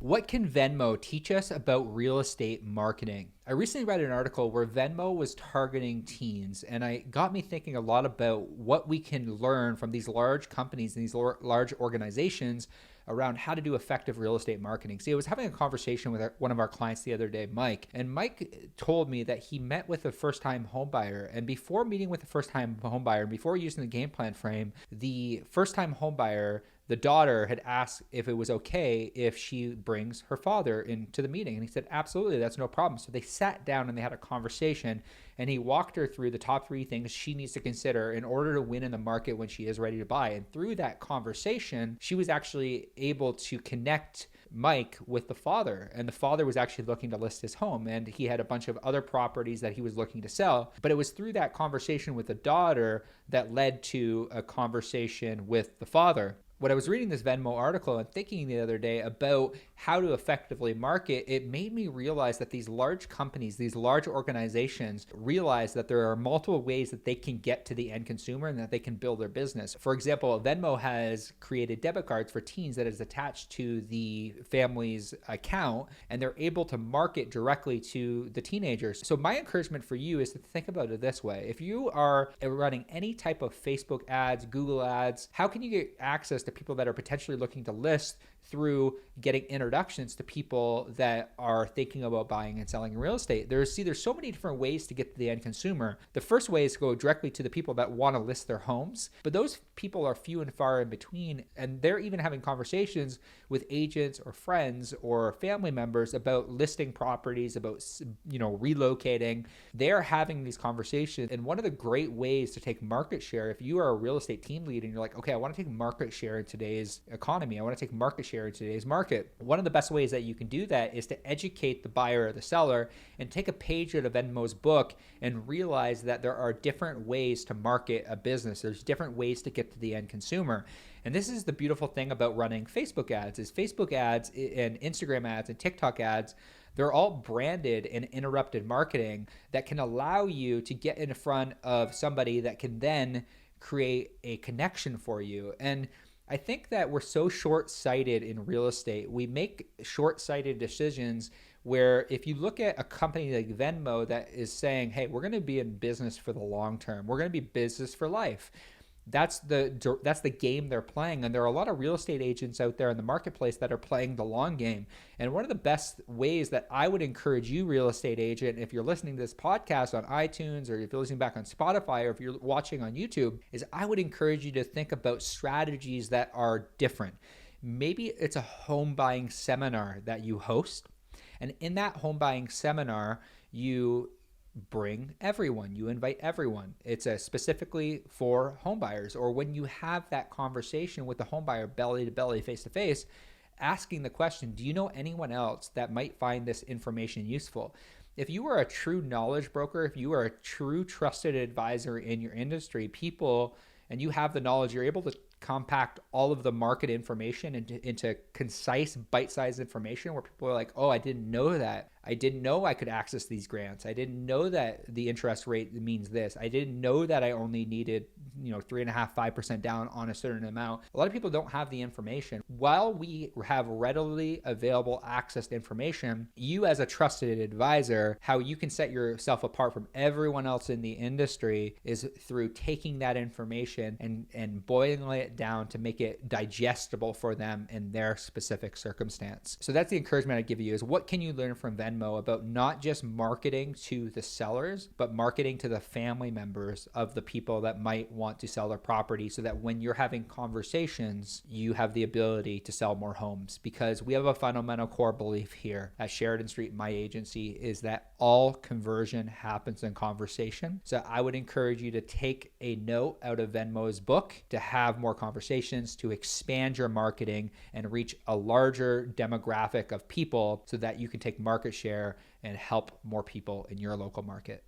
What can Venmo teach us about real estate marketing? I recently read an article where Venmo was targeting teens, and it got me thinking a lot about what we can learn from these large companies and these large organizations around how to do effective real estate marketing. See, I was having a conversation with one of our clients the other day, Mike, and Mike told me that he met with a first-time home buyer, and before meeting with the first-time home buyer, before using the game plan frame, the first-time home buyer, the daughter, had asked if it was okay if she brings her father into the meeting. And he said, absolutely, that's no problem. So they sat down and they had a conversation, and he walked her through the top 3 things she needs to consider in order to win in the market when she is ready to buy. And through that conversation, she was actually able to connect Mike with the father, and the father was actually looking to list his home, and he had a bunch of other properties that he was looking to sell. But it was through that conversation with the daughter that led to a conversation with the father. When I was reading this Venmo article and thinking the other day about how to effectively market, it made me realize that these large companies, these large organizations realize that there are multiple ways that they can get to the end consumer and that they can build their business. For example, Venmo has created debit cards for teens that is attached to the family's account, and they're able to market directly to the teenagers. So my encouragement for you is to think about it this way. If you are running any type of Facebook ads, Google ads, how can you get access to people that are potentially looking to list through getting introductions to people that are thinking about buying and selling real estate? There's so many different ways to get to the end consumer. The first way is to go directly to the people that want to list their homes, but those people are few and far in between, and they're even having conversations with agents or friends or family members about listing properties, about relocating. They're having these conversations, and one of the great ways to take market share, if you are a real estate team lead and you're like, okay, I want to take market share in today's economy, I want to take market share in today's market. One of the best ways that you can do that is to educate the buyer or the seller and take a page out of Venmo's book and realize that there are different ways to market a business. There's different ways to get to the end consumer. And this is the beautiful thing about running Facebook ads, is Facebook ads and Instagram ads and TikTok ads, they're all branded and interrupted marketing that can allow you to get in front of somebody that can then create a connection for you. And I think that we're so short-sighted in real estate. We make short-sighted decisions where if you look at a company like Venmo that is saying, hey, we're going to be in business for the long term, we're going to be business for life. That's the game they're playing. And there are a lot of real estate agents out there in the marketplace that are playing the long game. And one of the best ways that I would encourage you, real estate agent, if you're listening to this podcast on iTunes, or if you're listening back on Spotify, or if you're watching on YouTube, is I would encourage you to think about strategies that are different. Maybe it's a home buying seminar that you host. And in that home buying seminar, you bring everyone, you invite everyone. It's specifically for home buyers. Or when you have that conversation with the home buyer belly to belly, face to face, asking the question, do you know anyone else that might find this information useful? If you are a true knowledge broker, if you are a true trusted advisor in your industry, and you have the knowledge, you're able to compact all of the market information into concise, bite-sized information where people are like, oh, I didn't know that. I didn't know I could access these grants. I didn't know that the interest rate means this. I didn't know that I only needed, 3.5%, 5% down on a certain amount. A lot of people don't have the information. While we have readily available access to information, you as a trusted advisor, how you can set yourself apart from everyone else in the industry is through taking that information and boiling it down to make it digestible for them in their specific circumstance. So that's the encouragement I give you, is what can you learn from Venmo about not just marketing to the sellers, but marketing to the family members of the people that might want to sell their property, so that when you're having conversations, you have the ability to sell more homes. Because we have a fundamental core belief here at Sheridan Street, my agency, is that all conversion happens in conversation. So I would encourage you to take a note out of Venmo's book, to have more conversations, to expand your marketing and reach a larger demographic of people so that you can take market share and help more people in your local market.